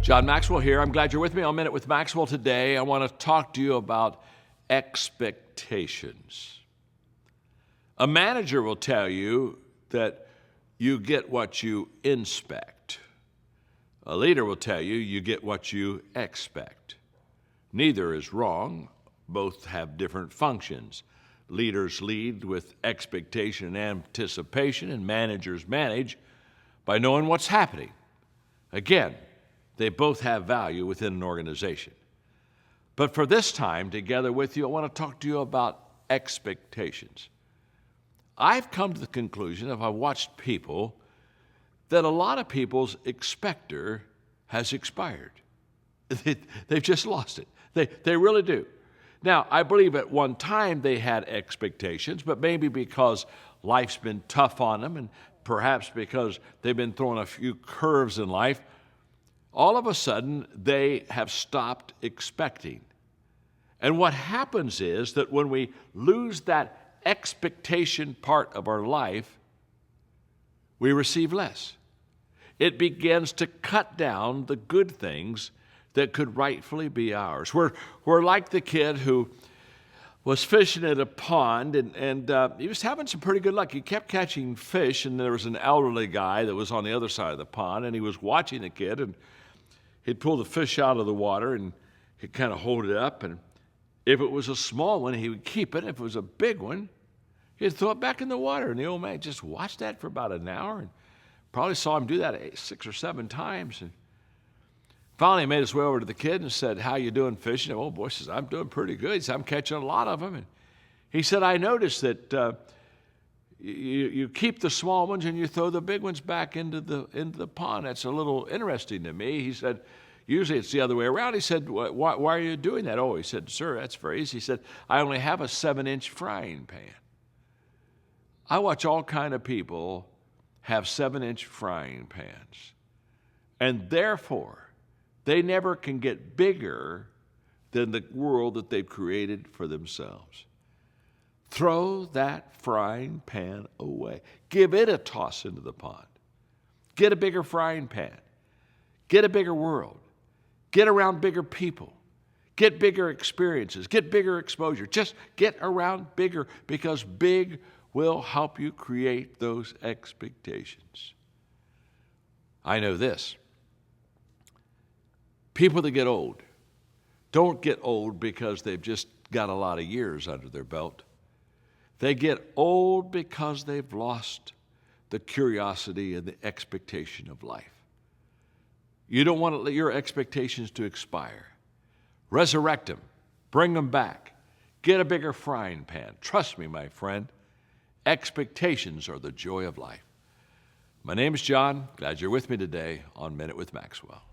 John Maxwell here. I'm glad you're with me on Minute with Maxwell today. I want to talk to you about expectations. A manager will tell you that you get what you inspect. A leader will tell you you get what you expect. Neither is wrong. Both have different functions. Leaders lead with expectation and anticipation, and managers manage by knowing what's happening. Again, they both have value within an organization. But for this time, together with you, I want to talk to you about expectations. I've come to the conclusion, if I watched people, that a lot of people's expector has expired. They've just lost it. They really do. Now, I believe at one time they had expectations, but maybe because life's been tough on them and perhaps because they've been thrown a few curves in life, all of a sudden they have stopped expecting. And what happens is that when we lose that expectation part of our life, we receive less. It begins to cut down the good things that could rightfully be ours. We're like the kid who was fishing at a pond, and he was having some pretty good luck. He kept catching fish, and there was an elderly guy that was on the other side of the pond, and he was watching the kid, and he'd pull the fish out of the water, and he'd kind of hold it up, and if it was a small one, he would keep it. If it was a big one, he'd throw it back in the water, and the old man just watched that for about an hour, and probably saw him do that 6 or 7 times, and finally, he made his way over to the kid and said, "How you doing fishing?" The old boy says, "I'm doing pretty good." He said, "I'm catching a lot of them." And he said, "I noticed that you keep the small ones and you throw the big ones back into the pond. That's a little interesting to me." He said, "Usually it's the other way around." He said, why are you doing that?" "Oh," he said, "Sir, that's very easy." He said, "I only have a 7-inch frying pan." I watch all kind of people have 7-inch frying pans, and therefore they never can get bigger than the world that they've created for themselves. Throw that frying pan away. Give it a toss into the pond. Get a bigger frying pan. Get a bigger world. Get around bigger people. Get bigger experiences. Get bigger exposure. Just get around bigger, because big will help you create those expectations. I know this. People that get old don't get old because they've just got a lot of years under their belt. They get old because they've lost the curiosity and the expectation of life. You don't want to let your expectations to expire. Resurrect them. Bring them back. Get a bigger frying pan. Trust me, my friend, expectations are the joy of life. My name is John. Glad you're with me today on Minute with Maxwell.